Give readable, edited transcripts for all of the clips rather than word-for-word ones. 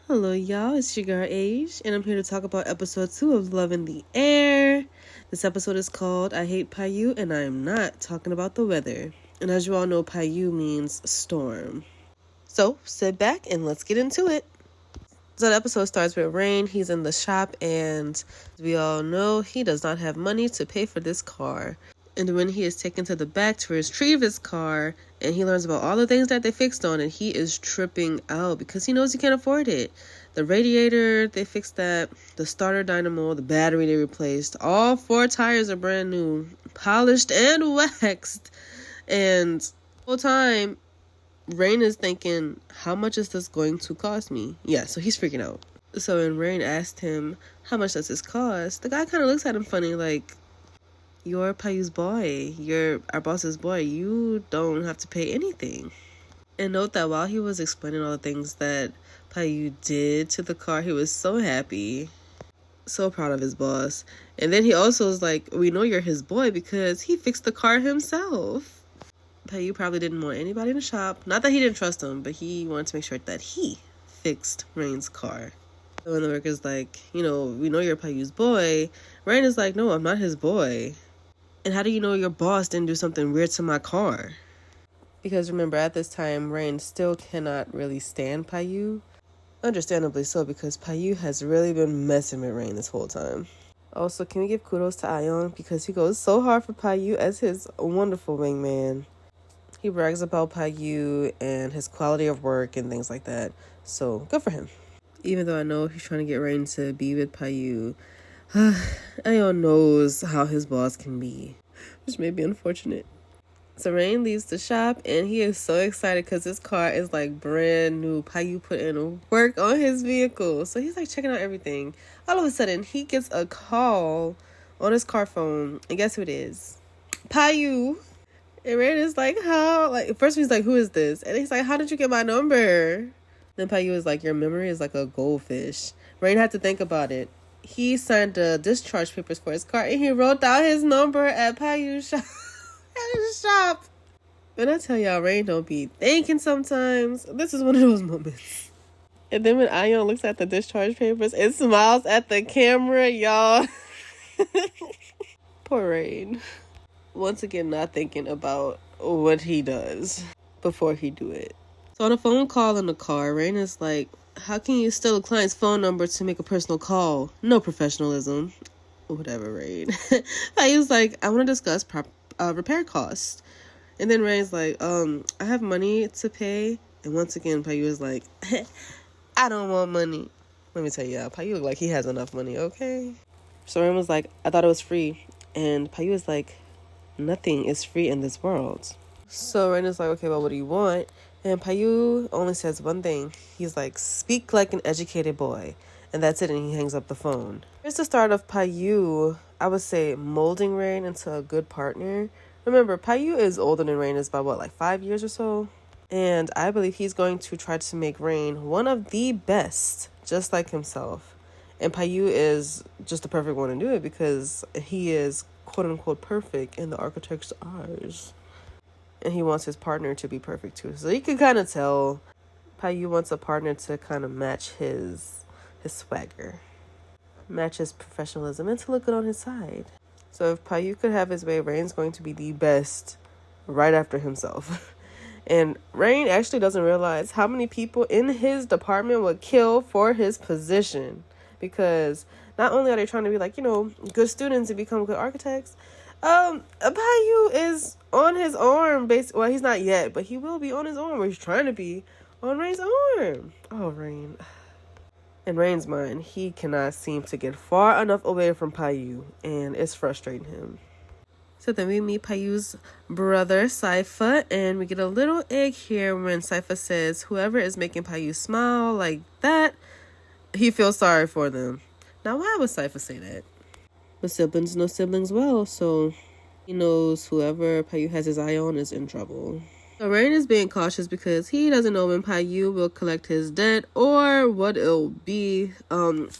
Hello, y'all. It's your girl Age, and I'm here to talk about episode 2 of Love in the Air. This episode is called I Hate Paiyu, and I am not talking about the weather. And as you all know, Paiyu means storm. So sit back and let's get into it. So the episode starts with Rain. He's in the shop, and as we all know, he does not have money to pay for this car. And when he is taken to the back to retrieve his car, and he learns about all the things that they fixed on, and he is tripping out because he knows he can't afford it. The radiator, they fixed that. The starter dynamo, the battery they replaced. All 4 tires are brand new, polished and waxed. And the whole time, Rain is thinking, how much is this going to cost me? Yeah, so he's freaking out. So when Rain asked him, how much does this cost? The guy kind of looks at him funny, like, you're Paiyu's boy. You're our boss's boy. You don't have to pay anything. And note that while he was explaining all the things that Paiyu did to the car, he was so happy. So proud of his boss. And then he also was like, we know you're his boy because he fixed the car himself. Paiyu probably didn't want anybody in the shop. Not that he didn't trust him, but he wanted to make sure that he fixed Rain's car. So when the worker's like, we know you're Paiyu's boy, Rain is like, no, I'm not his boy. And how do you know your boss didn't do something weird to my car? Because remember, at this time, Rain still cannot really stand Paiyu. Understandably so, because Paiyu has really been messing with Rain this whole time. Also, can we give kudos to Aion? Because he goes so hard for Paiyu as his wonderful wingman. He brags about Paiyu and his quality of work and things like that. So, good for him. Even though I know he's trying to get Rain to be with Paiyu, Aion knows how his boss can be, which may be unfortunate. So Rain leaves the shop, and he is so excited because his car is like brand new. Paiyu put in work on his vehicle, so he's like checking out everything. All of a sudden, he gets a call on his car phone, and guess who it is? Paiyu. And Rain is like, how? Like, first he's like, who is this? And he's like, how did you get my number? Then Paiyu is like, your memory is like a goldfish. Rain had to think about it. He signed the discharge papers for his car, and he wrote down his number at Paiyu's shop. At his shop. And I tell y'all, Rain don't be thinking sometimes. This is one of those moments. And then when Aion looks at the discharge papers and smiles at the camera, y'all. Poor Rain. Once again, not thinking about what he does before he do it. So on a phone call in the car, Rain is like, how can you steal a client's phone number to make a personal call? No professionalism. Whatever, Rain. I was like, I want to discuss repair costs. And then Rain's like, I have money to pay. And once again, Paiyu is like, I don't want money. Let me tell you, Paiyu look like he has enough money, okay? So Rain was like, I thought it was free. And Paiyu is like, nothing is free in this world. So Rain is like, okay, well, what do you want? And Paiyu only says one thing. He's like, speak like an educated boy. And that's it, and he hangs up the phone. Here's the start of Paiyu, I would say, molding Rain into a good partner. Remember, Paiyu is older than Rain is by, 5 years or so? And I believe he's going to try to make Rain one of the best, just like himself. And Paiyu is just the perfect one to do it because he is, quote-unquote, perfect in the architect's eyes. And he wants his partner to be perfect too. So you can kind of tell Paiyu wants a partner to kind of match his swagger, match his professionalism, and to look good on his side. So if Paiyu could have his way, Rain's going to be the best right after himself. And Rain actually doesn't realize how many people in his department would kill for his position. Because not only are they trying to be like, good students and become good architects, Paiyu is on his arm, well, he's not yet, but he will be on his arm, or he's trying to be on Rain's arm. Oh, Rain. In Rain's mind, he cannot seem to get far enough away from Paiyu, and it's frustrating him. So then we meet Paiyu's brother, Saifa, and we get a little egg here when Saifa says whoever is making Paiyu smile like that, he feels sorry for them. Now, why would Saifa say that? But siblings know siblings well, so he knows whoever Paiyu has his eye on is in trouble. So Rain is being cautious because he doesn't know when Payu will collect his debt or what it'll be.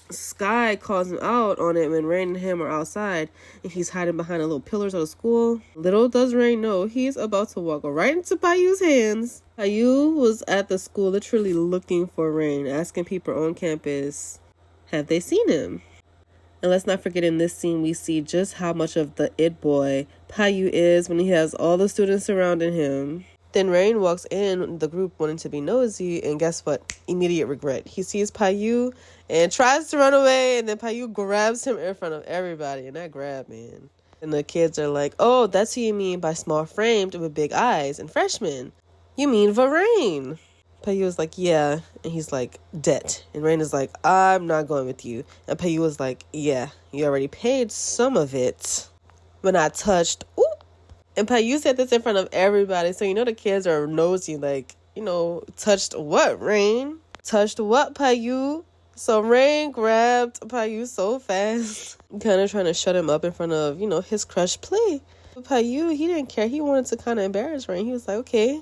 Sky calls him out on it when Rain and him are outside and he's hiding behind the little pillars of the school. Little does Rain know he's about to walk right into Payu's hands. Payu was at the school literally looking for Rain, asking people on campus, have they seen him? And let's not forget, in this scene, we see just how much of the it boy Payu is when he has all the students surrounding him. Then Rain walks in, the group wanting to be nosy, and guess what? Immediate regret. He sees Payu and tries to run away, and then Payu grabs him in front of everybody, and that grab, man. And the kids are like, oh, that's who you mean by small framed with big eyes and freshman. You mean Varain. Payu was like, yeah. And he's like, debt. And Rain is like, I'm not going with you. And Payu was like, yeah, you already paid some of it when I touched. Ooh. And Payu said this in front of everybody. So, the kids are nosy, like, touched what, Rain? Touched what, Payu? So Rain grabbed Payu so fast, kind of trying to shut him up in front of, his crush Play. But Payu, he didn't care. He wanted to kind of embarrass Rain. He was like, okay,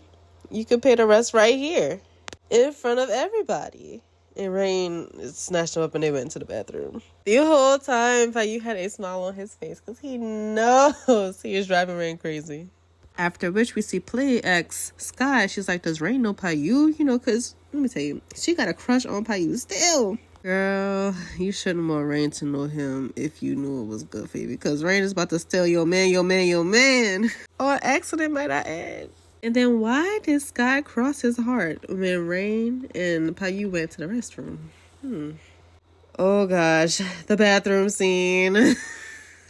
you can pay the rest right here in front of everybody. And Rain snatched him up and they went into the bathroom. The whole time, Payu had a smile on his face because he knows he is driving Rain crazy. After which we see Play ex Sky. She's like, does Rain know Payu? Because, let me tell you, she got a crush on Payu still. Girl, you shouldn't want Rain to know him if you knew it was good for you. Because Rain is about to steal your man. On accident, might I add. And then why did Sky cross his heart when Rain and Payu went to the restroom? Oh gosh, the bathroom scene.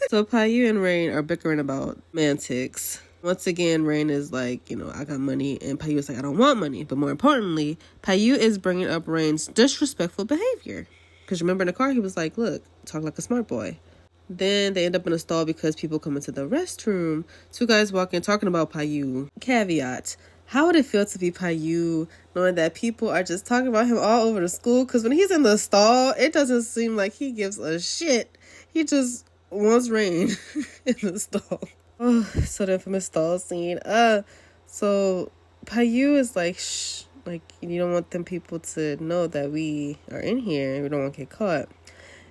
So Payu and Rain are bickering about mantics. Once again, Rain is like, I got money, and Payu is like, I don't want money. But more importantly, Payu is bringing up Rain's disrespectful behavior. Because remember in the car, he was like, look, talk like a smart boy. Then they end up in a stall because people come into the restroom. Two guys walk in talking about Payu. Caveat. How would it feel to be Payu knowing that people are just talking about him all over the school? Because when he's in the stall, it doesn't seem like he gives a shit. He just wants Rain in the stall. Oh, so the infamous stall scene. So Payu is like, shh. Like, you don't want them people to know that we are in here. We don't want to get caught.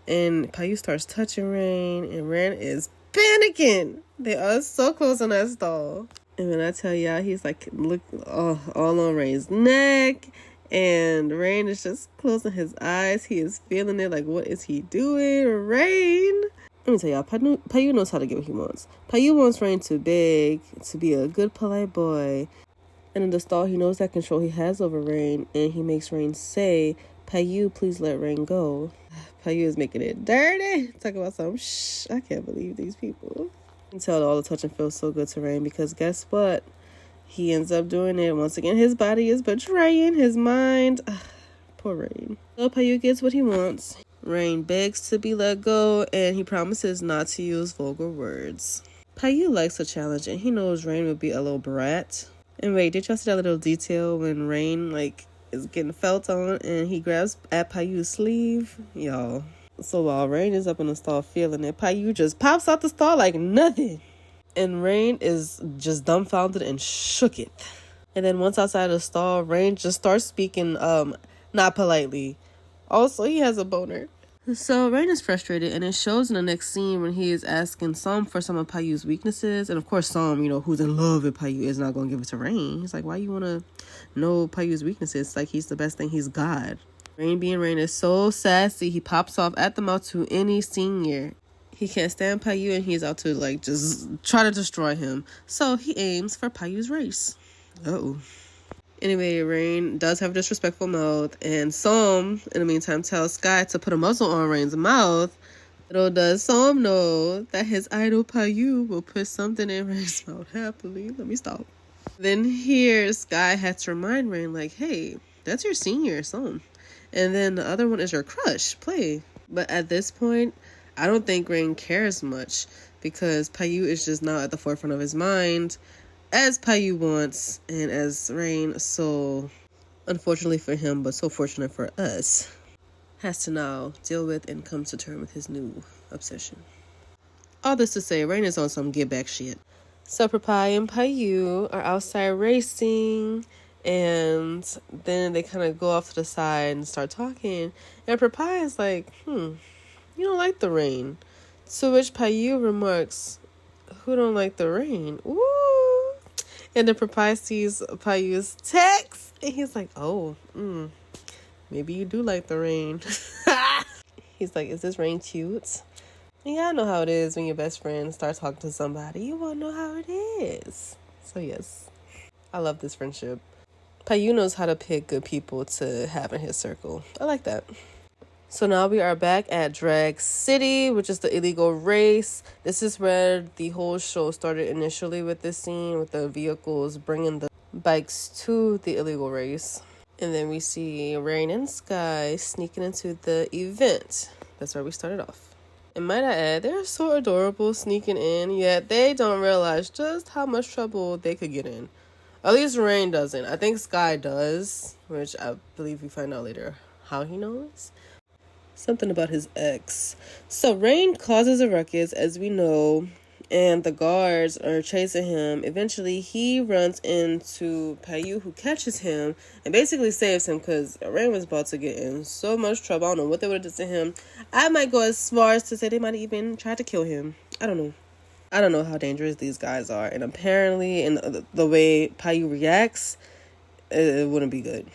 And Payu starts touching Rain, and Rain is panicking. They are so close in that stall. And when I tell y'all, he's like, look, all on Rain's neck. And Rain is just closing his eyes. He is feeling it, like, what is he doing? Rain! Let me tell y'all, Payu knows how to get what he wants. Payu wants Rain to beg, to be a good, polite boy. And in the stall, he knows that control he has over Rain, and he makes Rain say, Payu, please let Rain go. Payu is making it dirty. Talk about some shh. I can't believe these people. You can tell all the touching feels so good to Rain because guess what? He ends up doing it. Once again, his body is betraying his mind. Poor Rain. So Payu gets what he wants. Rain begs to be let go, and he promises not to use vulgar words. Payu likes a challenge, and he knows Rain will be a little brat. And wait, did y'all see that little detail when Rain, is getting felt on and he grabs at Payu's sleeve? Y'all. So while Rain is up in the stall feeling it, Payu just pops out the stall like nothing. And Rain is just dumbfounded and shook it. And then once outside the stall, Rain just starts speaking not politely. Also, he has a boner. So Rain is frustrated, and it shows in the next scene when he is asking Som for some of Payu's weaknesses. And of course, Som, who's in love with Payu, is not going to give it to Rain. He's like, why you want to know Payu's weaknesses? It's like he's the best thing. He's God. Rain being Rain is so sassy. He pops off at the mouth to any senior. He can't stand Payu, and he's out to just try to destroy him. So he aims for Payu's race. Uh-oh. Anyway, Rain does have a disrespectful mouth, and Som, in the meantime, tells Sky to put a muzzle on Rain's mouth. Little does Som know that his idol Payu will put something in Rain's mouth happily. Let me stop. Then here, Sky has to remind Rain, hey, that's your senior, Som. And then the other one is your crush, Play. But at this point, I don't think Rain cares much, because Payu is just now at the forefront of his mind, as Payu wants, and as Rain, so unfortunately for him, but so fortunate for us, has to now deal with and come to terms with his new obsession. All this to say, Rain is on some get back shit. So Papai and Payu are outside racing, and then they kind of go off to the side and start talking. And Papai is like, you don't like the rain. To which Payu remarks, who don't like the rain? Ooh. And then Papai sees Payu's text, and he's like, oh, maybe you do like the rain. He's like, is this rain cute? Yeah, I know how it is when your best friend starts talking to somebody. You won't know how it is. So yes, I love this friendship. Payu knows how to pick good people to have in his circle. I like that. So now we are back at Drag City, which is the illegal race. This is where the whole show started initially, with this scene with the vehicles bringing the bikes to the illegal race. And then we see Rain and Sky sneaking into the event. That's where we started off. And might I add, they're so adorable sneaking in, yet they don't realize just how much trouble they could get in. At least Rain doesn't. I think Sky does, which I believe we find out later how he knows. Something about his ex. So Rain causes a ruckus, as we know, and the guards are chasing him. Eventually, he runs into Payu, who catches him and basically saves him, because Rain was about to get in so much trouble. I don't know what they would have done to him. I might go as far as to say they might have even tried to kill him. I don't know. I don't know how dangerous these guys are. And apparently, in the way Payu reacts, it wouldn't be good.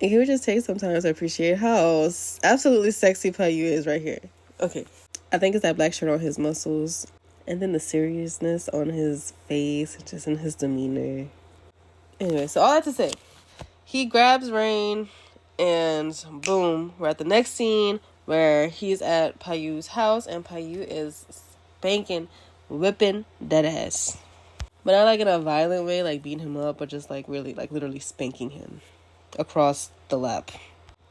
And he would just take some time to appreciate how absolutely sexy Payu is right here. Okay. I think it's that black shirt on his muscles. And then the seriousness on his face, just in his demeanor. Anyway, so all that to say, he grabs Rain, and boom, we're at the next scene where he's at Payu's house, and Payu is spanking, whipping that ass. But not like in a violent way, like beating him up, but just like really, like literally spanking him across the lap,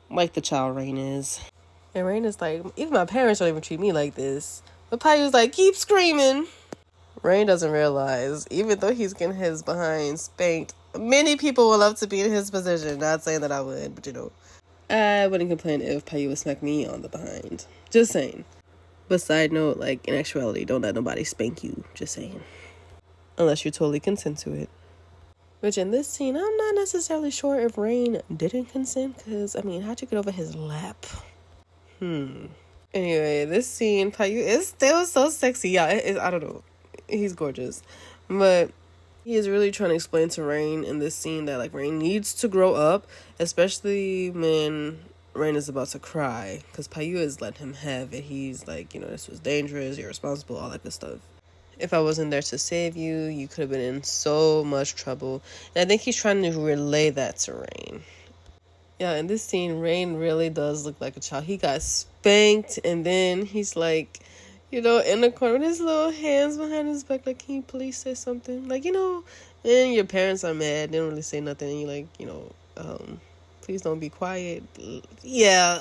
like the child Rain is. And Rain is like, even my parents don't even treat me like this. But Payu's like, keep screaming. Rain doesn't realize, even though he's getting his behind spanked, many people would love to be in his position. Not saying that I would, but I wouldn't complain if Payu would smack me on the behind. Just saying. But side note, like, in actuality, don't let nobody spank you. Just saying. Unless you're totally consent to it. Which in this scene, I'm not necessarily sure if Rain didn't consent, because, I mean, how'd you get over his lap? Anyway, this scene, Payu is still so sexy. Yeah, I don't know. He's gorgeous. But he is really trying to explain to Rain in this scene that, like, Rain needs to grow up, especially when Rain is about to cry. Because Payu is letting him have it. He's like, this was dangerous, irresponsible, all that good stuff. If I wasn't there to save you, you could have been in so much trouble. And I think he's trying to relay that to Rain. Yeah, in this scene, Rain really does look like a child. He got spanked, and then he's like, in the corner with his little hands behind his back, like, can you please say something? Like, and your parents are mad, they don't really say nothing, and you're like, please don't be quiet. Yeah,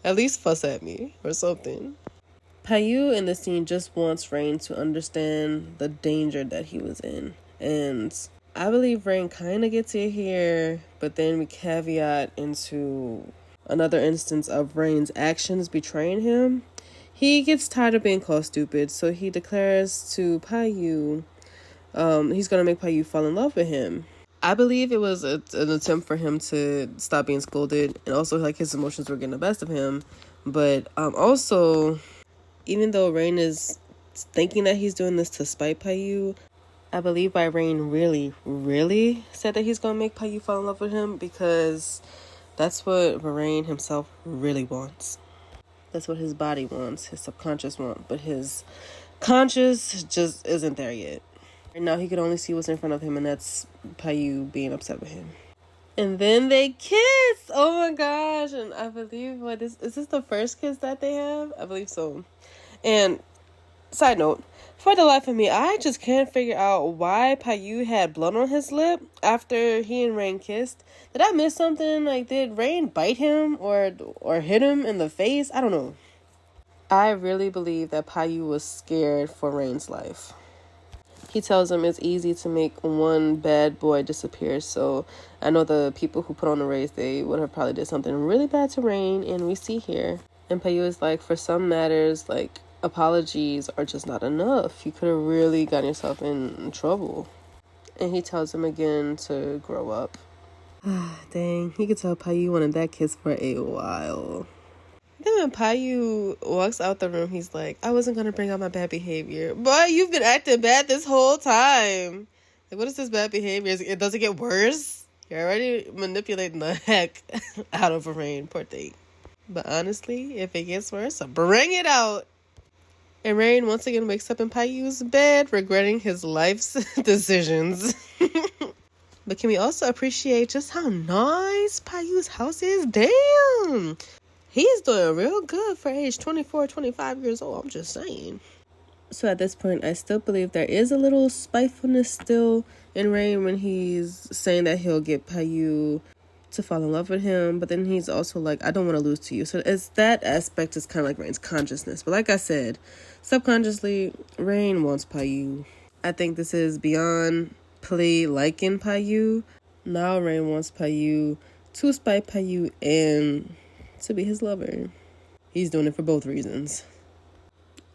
at least fuss at me or something. Payu in this scene just wants Rain to understand the danger that he was in, and I believe Rain kind of gets it here, but then we caveat into another instance of Rain's actions betraying him. He gets tired of being called stupid, so he declares to Payu, he's going to make Payu fall in love with him. I believe it was an attempt for him to stop being scolded, and also like his emotions were getting the best of him. But also, even though Rain is thinking that he's doing this to spite Payu, I believe by Rain really, really said that he's going to make Payu fall in love with him, because that's what Rain himself really wants. That's what his body wants, his subconscious wants, but his conscious just isn't there yet. Right now he can only see what's in front of him, and that's Payu being upset with him. And then they kiss! Oh my gosh! And I believe, is this the first kiss that they have? I believe so. And side note, for the life of me, I just can't figure out why Payu had blood on his lip after he and Rain kissed. Did I miss something? Like, did Rain bite him or hit him in the face? I don't know. I really believe that Payu was scared for Rain's life. He tells him it's easy to make one bad boy disappear, so I know the people who put on the race, they would have probably did something really bad to Rain, and we see here. And Payu is like, for some matters, like, apologies are just not enough. You could have really gotten yourself in trouble. And he tells him again to grow up. Dang, he could tell Payu wanted that kiss for a while. Then when Payu walks out the room, he's like, I wasn't going to bring out my bad behavior. Boy, you've been acting bad this whole time. Like, what is this bad behavior? Does it get worse? You're already manipulating the heck out of Rain, poor thing. But honestly, if it gets worse, bring it out. And Rain once again wakes up in Payu's bed, regretting his life's decisions. But can we also appreciate just how nice Payu's house is? Damn! He's doing real good for age 24, 25 years old. I'm just saying. So at this point, I still believe there is a little spitefulness still in Rain when he's saying that he'll get Payu to fall in love with him. But then he's also like, I don't want to lose to you. So it's that aspect is kind of like Rain's consciousness. But like I said, subconsciously, Rain wants Payu. I think this is beyond play liking Payu. Now Rain wants Payu to spite Payu and to be his lover. He's doing it for both reasons.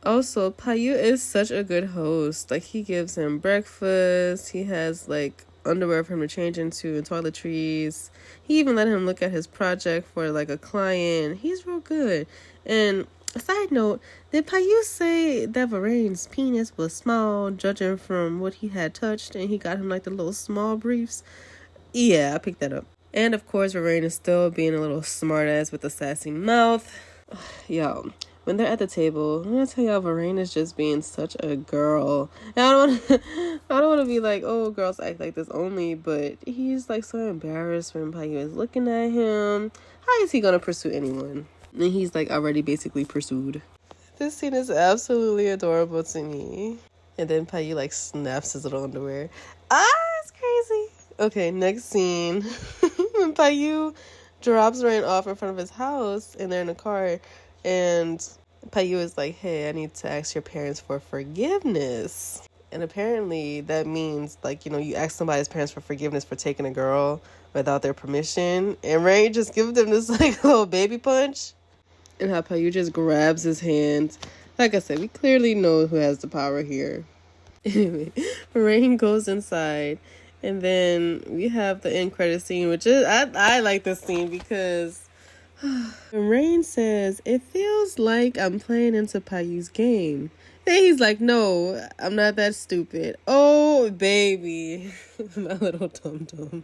Also, Payu is such a good host. Like, he gives him breakfast. He has, like, underwear for him to change into and toiletries. He even let him look at his project for, like, a client. He's real good. And a side note, did Payu say that Varane's penis was small, judging from what he had touched, and he got him, like, the little small briefs? Yeah, I picked that up. And, of course, Varane is still being a little smartass with a sassy mouth. Yo, when they're at the table, I'm gonna tell y'all, Varane is just being such a girl. And I don't want to be like, oh, girls act like this only, but he's, like, so embarrassed when Payu is looking at him. How is he gonna pursue anyone? And he's, like, already basically pursued. This scene is absolutely adorable to me. And then Payu, like, snaps his little underwear. It's crazy. Okay, next scene. When Payu drops Rain off in front of his house and they're in a car, and Payu is like, hey, I need to ask your parents for forgiveness. And apparently that means, like, you know, you ask somebody's parents for forgiveness for taking a girl without their permission. And Rain just gives them this, like, little baby punch. And how Payu just grabs his hand. Like I said, we clearly know who has the power here. Anyway, Rain goes inside. And then we have the end credit scene, which is, I like this scene because Rain says, it feels like I'm playing into Payu's game. Then he's like, no, I'm not that stupid. Oh, baby. My little dum-dum.